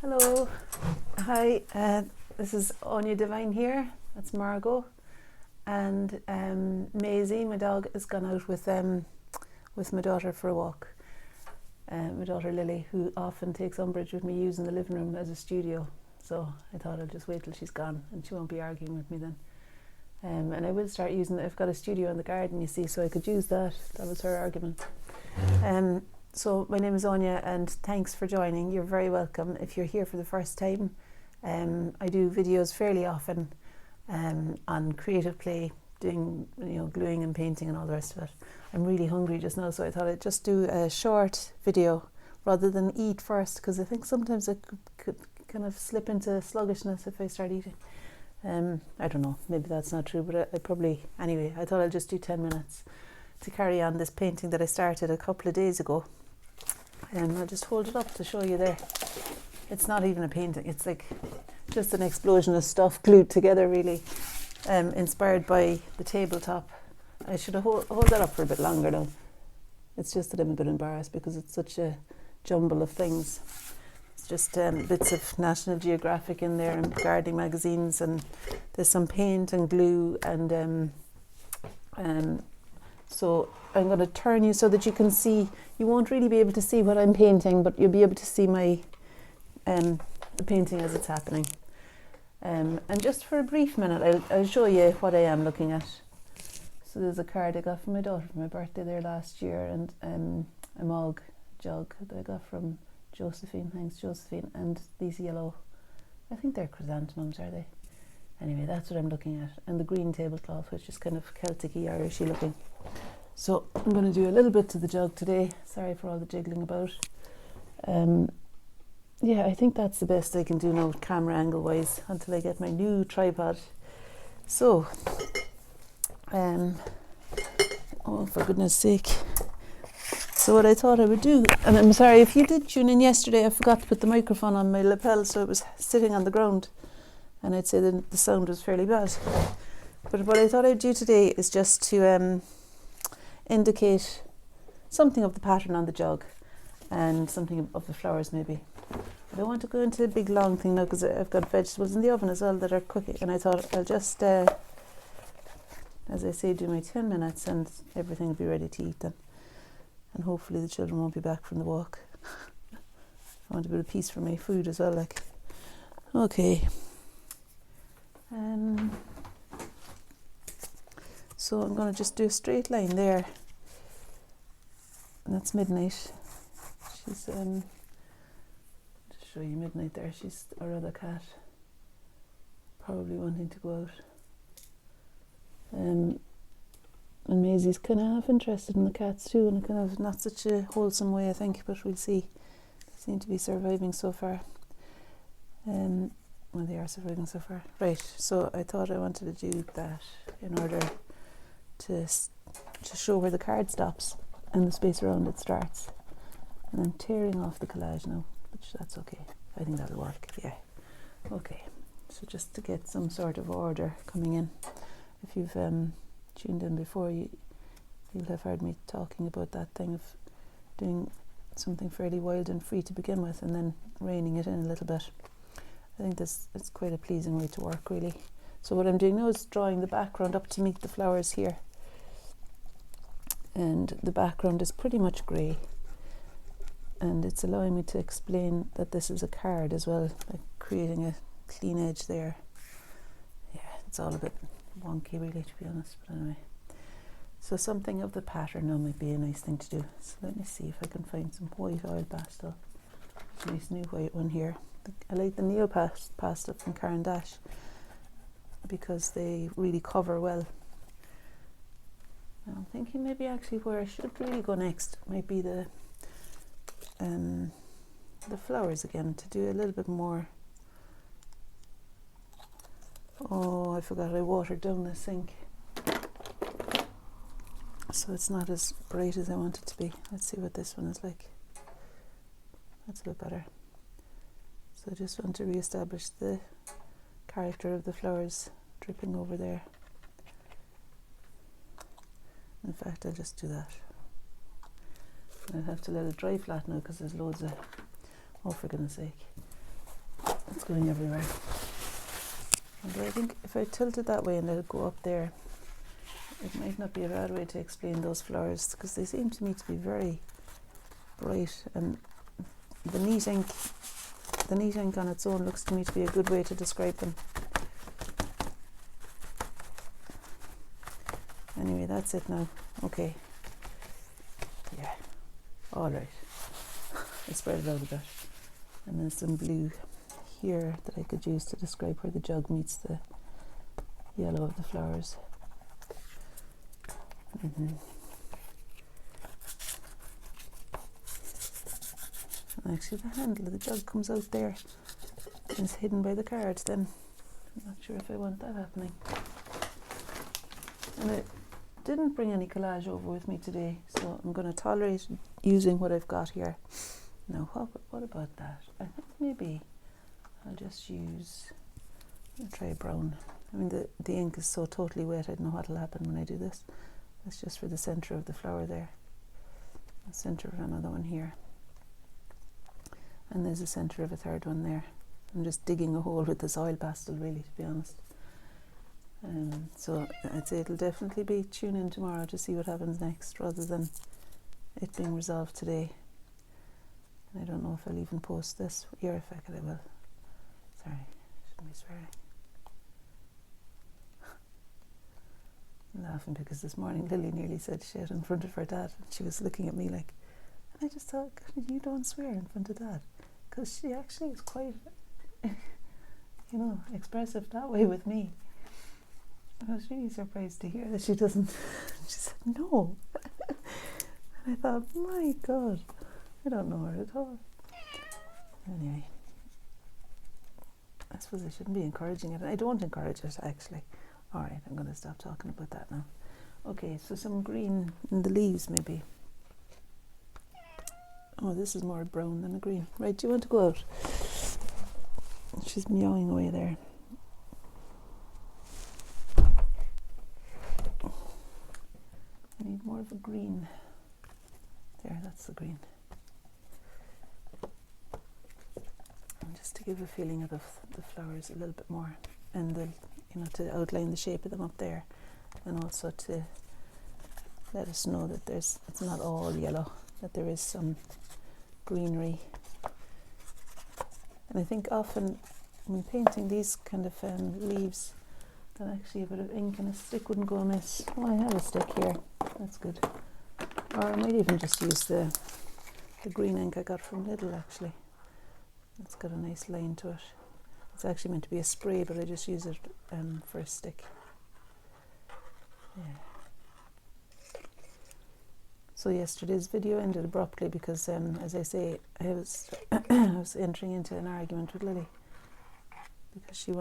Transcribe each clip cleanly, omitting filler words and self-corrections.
Hello, hi, this is Anya Divine here, that's Margot, and Maisie, my dog, has gone out with my daughter for a walk. My daughter Lily, who often takes umbrage with me using the living room as a studio, so I thought I'll just wait till she's gone and she won't be arguing with me then. And I will start using it. I've got a studio in the garden, you see, so I could use that. That was her argument. So my name is Anya, and thanks for joining. You're very welcome if you're here for the first time. I do videos fairly often on creative play, doing gluing and painting and all the rest of it. I'm really hungry just now, so I thought I'd just do a short video rather than eat first, because I think sometimes I could kind of slip into sluggishness if I start eating. I don't know, maybe that's not true, but anyway, I thought I'll just do 10 minutes to carry on this painting that I started a couple of days ago. I'll just hold it up to show you there. It's not even a painting, it's like just an explosion of stuff glued together, really, inspired by the tabletop. I should have hold that up for a bit longer now. It's just that I'm a bit embarrassed because it's such a jumble of things. It's just bits of National Geographic in there and gardening magazines, and there's some paint and glue, and so I'm going to turn you so that you can see. You won't really be able to see what I'm painting, but you'll be able to see my the painting as it's happening. And just for a brief minute, I'll show you what I am looking at. So there's a card I got from my daughter for my birthday there last year, and a mug jug that I got from Josephine. Thanks, Josephine. And these yellow, I think they're chrysanthemums, are they? Anyway, that's what I'm looking at. And the green tablecloth, which is kind of Celtic-y, Irishy looking. So I'm going to do a little bit to the jug today. Sorry for all the jiggling about. Yeah, I think that's the best I can do now, camera angle wise, until I get my new tripod. So, oh, for goodness sake. So what I thought I would do, and I'm sorry if you did tune in yesterday, I forgot to put the microphone on my lapel, so it was sitting on the ground, and I'd say that the sound was fairly bad. But what I thought I'd do today is just to indicate something of the pattern on the jug and something of the flowers maybe. I don't want to go into a big long thing now because I've got vegetables in the oven as well that are cooking, and I thought I'll just, as I say, do my 10 minutes and everything will be ready to eat then. And hopefully the children won't be back from the walk. I want a bit of peace for my food as well, like. Okay. So I'm going to just do a straight line there. And that's Midnight. She's, to show you Midnight there, she's our other cat. Probably wanting to go out. And Maisie's kind of half interested in the cats too, in a kind of not such a wholesome way, I think, but we'll see. They seem to be surviving so far. Well, they are surviving so far. Right, so I thought I wanted to do that in order to show where the card stops and the space around it starts. And I'm tearing off the collage now, which that's okay. I think that'll work, yeah. Okay, so just to get some sort of order coming in. If you've tuned in before, you'll have heard me talking about that thing of doing something fairly wild and free to begin with and then reining it in a little bit. I think it's quite a pleasing way to work, really. So what I'm doing now is drawing the background up to meet the flowers here. And the background is pretty much grey. And it's allowing me to explain that this is a card as well, like creating a clean edge there. Yeah, it's all a bit wonky really, to be honest, but anyway. So something of the pattern now might be a nice thing to do. So let me see if I can find some white oil pastel. There's a nice new white one here. I like the Neo pastel from Caran d'Ache because they really cover well. Now I'm thinking maybe actually where I should really go next might be the flowers again, to do a little bit more. Oh, I forgot I watered down the sink, so it's not as bright as I want it to be. Let's see what this one is like. That's a bit better. So I just want to re-establish the character of the flowers dripping over there. In fact, I'll just do that. I'll have to let it dry flat now because there's loads of, oh for goodness sake. It's going everywhere. And I think if I tilt it that way and let it go up there, it might not be a bad way to explain those flowers, because they seem to me to be very bright, and the neat ink on its own looks to me to be a good way to describe them. Anyway, that's it now. Okay. Yeah. All right. I spread it out a bit. And then some blue here that I could use to describe where the jug meets the yellow of the flowers. And actually the handle of the jug comes out there and it's hidden by the cards then. I'm not sure if I want that happening. And I didn't bring any collage over with me today, so I'm going to tolerate using what I've got here. Now, what about that? I think maybe I'll just use, I'll try brown. I mean, the ink is so totally wet, I don't know what will happen when I do this. That's just for the centre of the flower there. The centre of another one here. And there's a centre of a third one there. I'm just digging a hole with this oil pastel, really, to be honest. So I'd say it'll definitely be tune in tomorrow to see what happens next, rather than it being resolved today. And I don't know if I'll even post this. Here, if I could, I will. Sorry, shouldn't be swearing. I'm laughing because this morning Lily nearly said shit in front of her dad, and she was looking at me like, and I just thought, you don't swear in front of dad, because she actually is quite, expressive that way with me. I was really surprised to hear that she doesn't. She said no. And I thought, my God, I don't know her at all. Anyway, I suppose I shouldn't be encouraging it. I don't encourage it, actually. All right, I'm going to stop talking about that now. Okay, so some green in the leaves, maybe. Oh, this is more brown than a green. Right, do you want to go out? She's meowing away there. I need more of a green. There, that's the green. And just to give a feeling of the flowers a little bit more, and to outline the shape of them up there, and also to let us know that it's not all yellow, that there is some greenery. And I think often when painting these kind of leaves, that actually a bit of ink and a stick wouldn't go amiss. Oh, I have a stick here. That's good. Or I might even just use the green ink I got from Lidl, actually. It's got a nice line to it. It's actually meant to be a spray, but I just use it for a stick. Yeah. So yesterday's video ended abruptly because, as I say, I was I was entering into an argument with Lily because she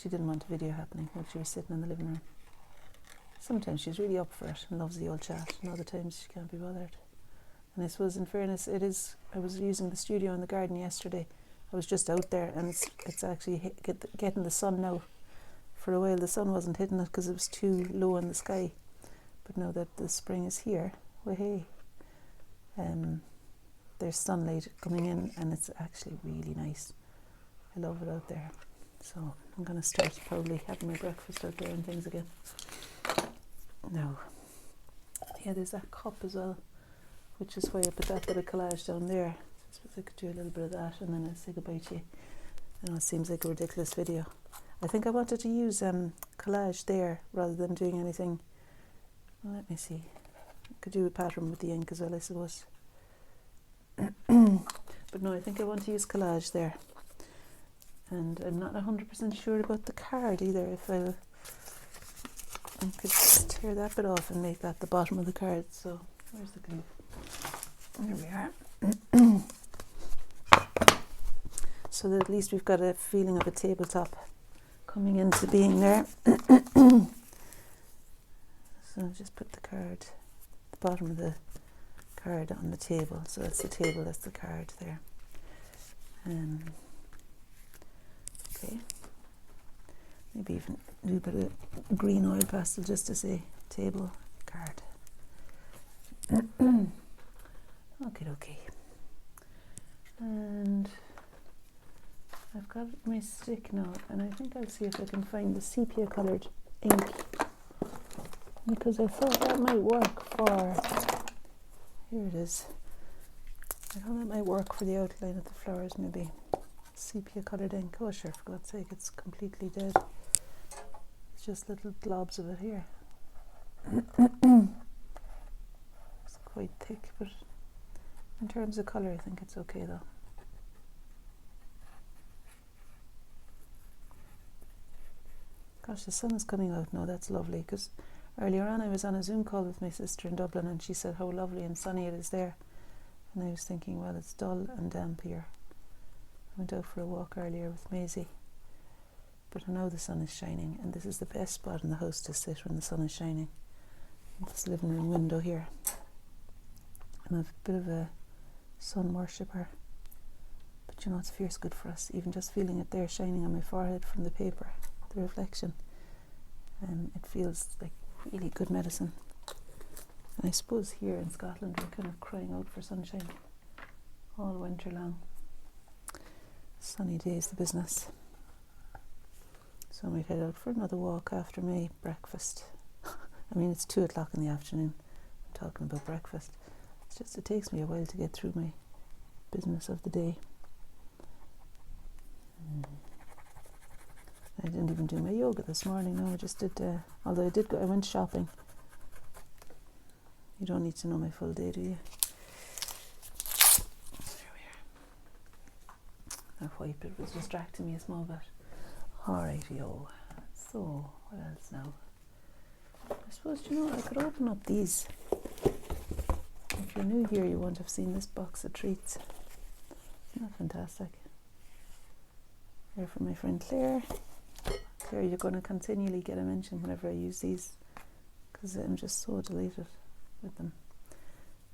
didn't want a video happening while she was sitting in the living room. Sometimes she's really up for it and loves the old chat, and other times she can't be bothered. And I suppose, in fairness, I was using the studio in the garden yesterday. I was just out there, and it's actually getting the sun now. For a while the sun wasn't hitting it because it was too low in the sky, but now that the spring is here, well, hey, there's sunlight coming in, and it's actually really nice. I love it out there. So I'm going to start probably having my breakfast out there and things again. Now, yeah, there's that cup as well, which is why I put that bit of collage down there. I suppose I could do a little bit of that, and then I'll say goodbye to you. I know it seems like a ridiculous video. I think I wanted to use collage there rather than doing anything. Well, let me see. I could do a pattern with the ink as well, I suppose. But no, I think I want to use collage there. And I'm not 100% sure about the card either. If I could just tear that bit off and make that the bottom of the card. So where's the glue? There we are. So that at least we've got a feeling of a tabletop coming into being there. So I'll just put the bottom of the card on the table. So that's the table, that's the card there. Okay. Maybe even do a bit of green oil pastel just to say table, card. Okay. And got my stick now, and I think I'll see if I can find the sepia coloured ink, because I thought that might work for, here it is, I thought that might work for the outline of the flowers maybe. Sepia coloured ink. Oh sure, for God's sake, it's completely dead. It's just little globs of it here. It's quite thick, but in terms of colour I think it's okay though. Gosh, the sun is coming out now, that's lovely, because earlier on I was on a Zoom call with my sister in Dublin and she said how lovely and sunny it is there, and I was thinking, well, it's dull and damp here. I went out for a walk earlier with Maisie, but now the sun is shining, and this is the best spot in the house to sit when the sun is shining. This living room window here. I'm a bit of a sun worshipper, but you know, it's fierce good for us. Even just feeling it there shining on my forehead from the paper, the reflection, it feels like really good medicine. And I suppose here in Scotland we're kind of crying out for sunshine all winter long. Sunny days, the business. So I might head out for another walk after my breakfast. I mean, it's 2 o'clock in the afternoon. I'm talking about breakfast. It's just, it takes me a while to get through my business of the day. I didn't even do my yoga this morning. No, I just did, although I did go, I went shopping. You don't need to know my full day, do you? That white bit was distracting me a small bit. Alrighty-o. So, what else now? I suppose, you know, I could open up these. If you're new here, you won't have seen this box of treats. Isn't that fantastic? They're from my friend Claire. Claire, you're going to continually get a mention whenever I use these, because I'm just so delighted with them.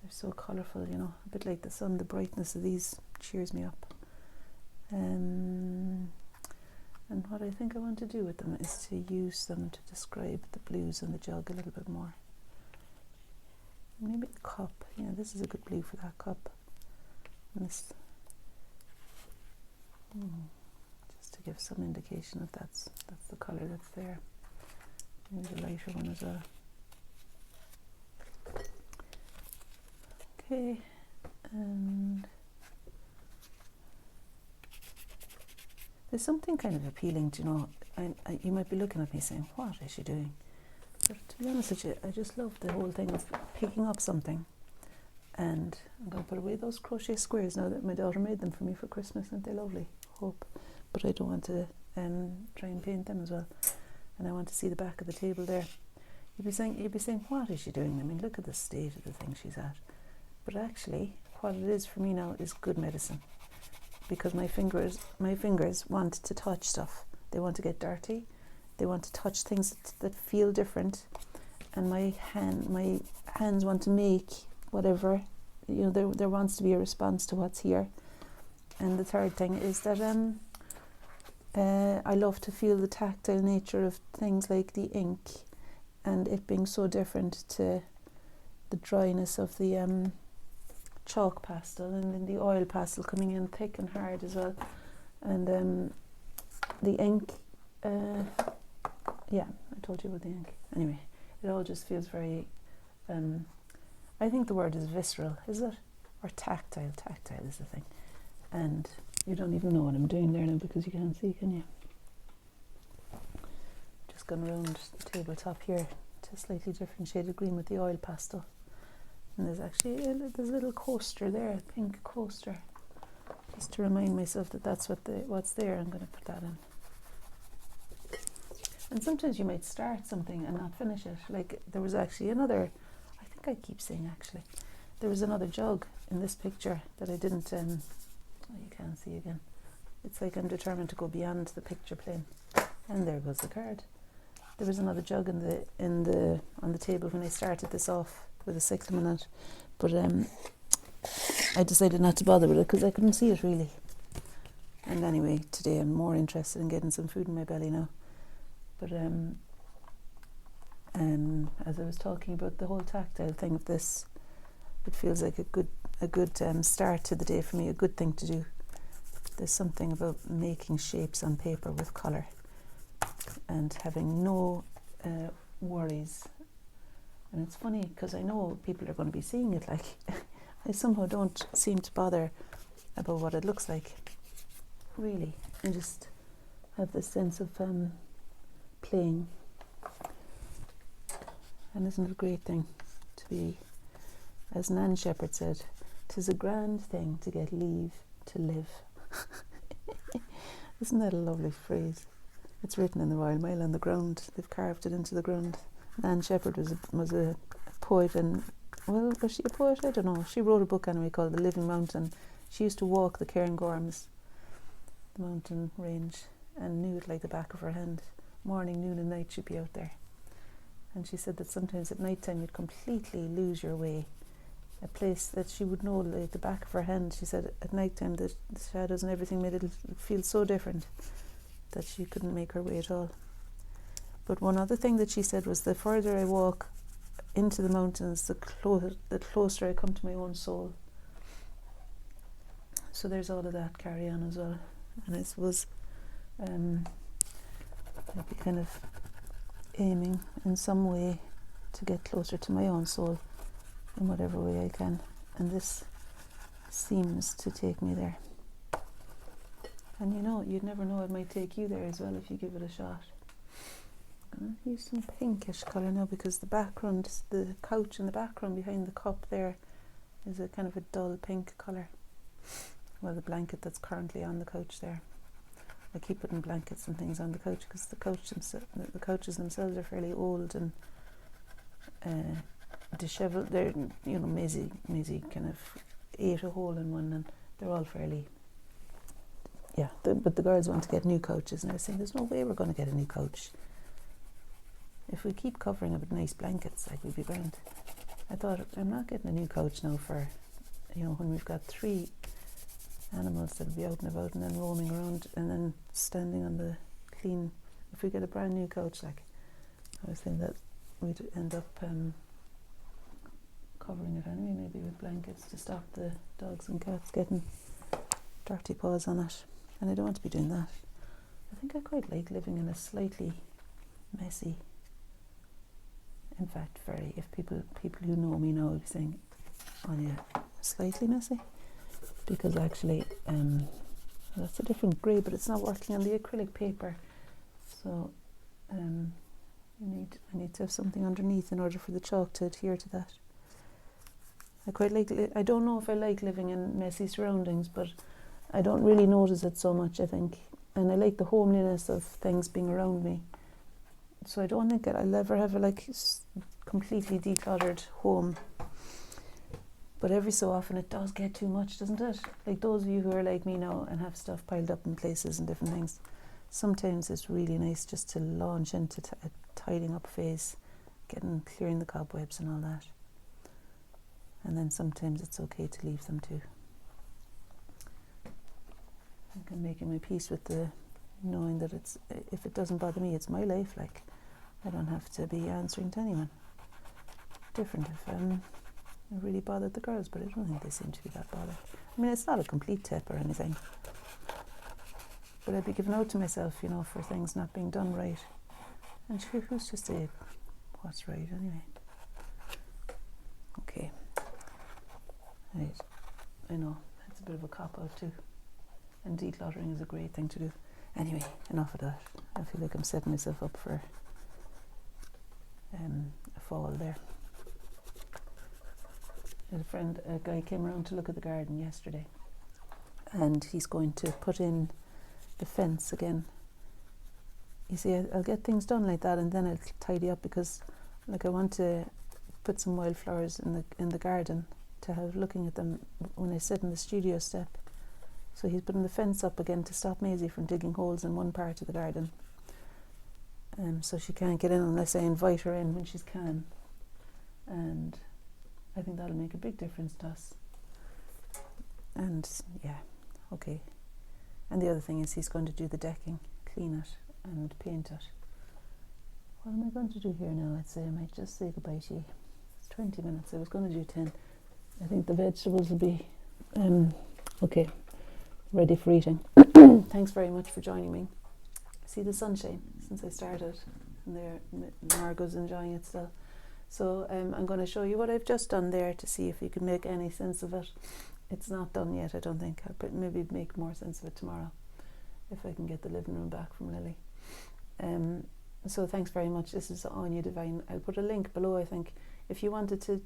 They're so colourful, you know, a bit like the sun. The brightness of these cheers me up. And what I think I want to do with them is to use them to describe the blues on the jug a little bit more. Maybe the cup. Yeah, this is a good blue for that cup. And this, just to give some indication of that's the colour that's there. Maybe the lighter one as well. Okay, and there's something kind of appealing, you know. You might be looking at me saying, what is she doing? But to be honest with you, I just love the whole thing of picking up something. And I'm going to put away those crochet squares now that my daughter made them for me for Christmas. Aren't they lovely? Hope. But I don't want to try and paint them as well. And I want to see the back of the table there. You'd be saying, what is she doing? I mean, look at the state of the thing she's at. But actually, what it is for me now is good medicine. Because my fingers want to touch stuff. They want to get dirty. They want to touch things that feel different. And my hands want to make whatever, you know, there wants to be a response to what's here. And the third thing is that I love to feel the tactile nature of things like the ink, and it being so different to the dryness of the chalk pastel, and then the oil pastel coming in thick and hard as well. And the ink, yeah, I told you about the ink. Anyway, it all just feels very, I think the word is visceral, is it? Or tactile. Tactile is the thing. And you don't even know what I'm doing there now because you can't see, can you? Just gone around the tabletop here to a slightly different shade of green with the oil pastel. And there's actually there's a little coaster there, a pink coaster, just to remind myself that that's what's there. I'm going to put that in. And sometimes you might start something and not finish it. Like there was actually another, I think I keep saying actually, there was another jug in this picture that I didn't, oh, you can't see again. It's like I'm determined to go beyond the picture plane. And there goes the card. There was another jug on the table when I started this off with a cyclamen in it, but I decided not to bother with it because I couldn't see it really. And anyway, today I'm more interested in getting some food in my belly now. But as I was talking about the whole tactile thing of this, it feels like a good start to the day for me, a good thing to do. there's something about making shapes on paper with colour and having no worries. And it's funny because I know people are going to be seeing it, like I somehow don't seem to bother about what it looks like, really. I just have this sense of playing. And isn't it a great thing to be, as Nan Shepherd said, 'tis a grand thing to get leave to live. Isn't that a lovely phrase? It's written in the Royal Mail on the ground. They've carved it into the ground. Nan Shepherd was a poet, and, well, was she a poet? I don't know. She wrote a book anyway called The Living Mountain. She used to walk the Cairngorms, the mountain range, and knew it like the back of her hand. Morning, noon and night she'd be out there. And she said that sometimes at night time you'd completely lose your way. A place that she would know like the back of her hand. She said at night time the shadows and everything made it feel so different that she couldn't make her way at all. But one other thing that she said was, the further I walk into the mountains, the closer I come to my own soul. So there's all of that carry on as well. And I suppose I'd be kind of aiming in some way to get closer to my own soul in whatever way I can, and this seems to take me there. And you know, you'd never know, it might take you there as well if you give it a shot. I'm going to use some pinkish colour now, because the background, the couch in the background behind the cup there is a kind of a dull pink colour. Well, the blanket that's currently on the couch there. I keep putting blankets and things on the couch because the couches themselves are fairly old and dishevelled. They're, you know, Maisie kind of ate a hole in one, and they're all fairly, yeah. But the girls want to get new couches, and I was saying, there's no way we're going to get a new couch. If we keep covering it with nice blankets, like, we'd be grand. I thought, I'm not getting a new couch now for, you know, when we've got 3 animals that'll be out and about and then roaming around and then standing on the clean. If we get a brand new couch, like, I was thinking that we'd end up covering it anyway, maybe with blankets, to stop the dogs and cats getting dirty paws on it. And I don't want to be doing that. I think I quite like living in a slightly messy, in fact, very, if people who know me know, will be saying, oh yeah, slightly messy. Because actually, that's a different grey, but it's not working on the acrylic paper. So I need to have something underneath in order for the chalk to adhere to that. I quite like, I don't know if I like living in messy surroundings, but I don't really notice it so much, I think. And I like the homeliness of things being around me. So I don't think I'll ever have a completely decluttered home. But every so often it does get too much, doesn't it? Like those of you who are like me now and have stuff piled up in places and different things, sometimes it's really nice just to launch into a tidying up phase, clearing the cobwebs and all that. And then sometimes it's okay to leave them too. I think I'm making my peace with the knowing that it's, if it doesn't bother me, it's my life. Like, I don't have to be answering to anyone. Different if it really bothered the girls, but I don't think they seem to be that bothered. I mean, it's not a complete tip or anything, but I'd be giving out to myself, you know, for things not being done right. And sure, who's to say what's right anyway? Okay. Right. I know, it's a bit of a cop-out too. And decluttering is a great thing to do. Anyway, enough of that. I feel like I'm setting myself up for a fall there. A guy came around to look at the garden yesterday, and he's going to put in the fence again. You see, I'll get things done like that, and then I'll tidy up, because like I want to put some wildflowers in the garden to have looking at them when I sit in the studio step. So he's putting the fence up again to stop Maisie from digging holes in one part of the garden. So she can't get in unless I invite her in when she's can. And I think that'll make a big difference to us. And yeah, okay. And the other thing is he's going to do the decking, clean it and paint it. What am I going to do here now? I'd say I might just say goodbye to you. It's 20 minutes. I was going to do 10. I think the vegetables will be okay. ready for eating. Thanks very much for joining me. See the sunshine since I started, and there Margot's enjoying it still. So I'm going to show you what I've just done there to see if you can make any sense of it. It's not done yet, I don't think. I'll maybe make more sense of it tomorrow if I can get the living room back from Lily. So thanks very much. This is Anya Divine. I'll put a link below, I think. If you wanted to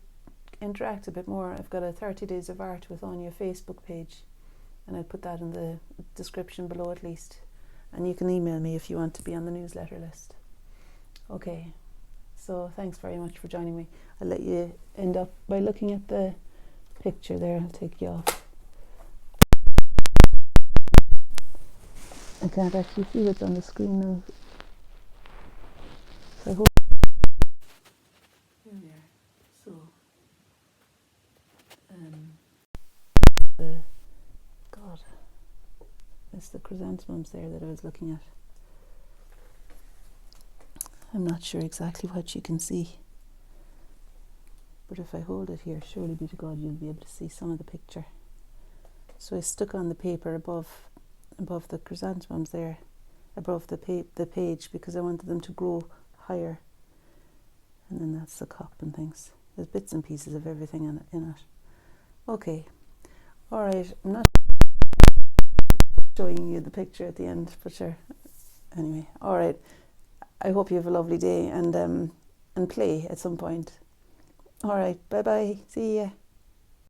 interact a bit more, I've got a 30 Days of Art with Anya Facebook page, and I'll put that in the description below at least. And you can email me if you want to be on the newsletter list. Okay, so thanks very much for joining me. I'll let you end up by looking at the picture there. I'll take you off. I can't actually see what's on the screen now. So I hope. Here we are. So, it's the chrysanthemums there that I was looking at. I'm not sure exactly what you can see, but if I hold it here, surely be to God you'll be able to see some of the picture. So I stuck on the paper above the chrysanthemums there, above the page, because I wanted them to grow higher. And then that's the cup and things. There's bits and pieces of everything in it. Okay, all right. I'm not showing you the picture at the end, but sure. Anyway, all right. I hope you have a lovely day and play at some point. All right, bye bye. See ya.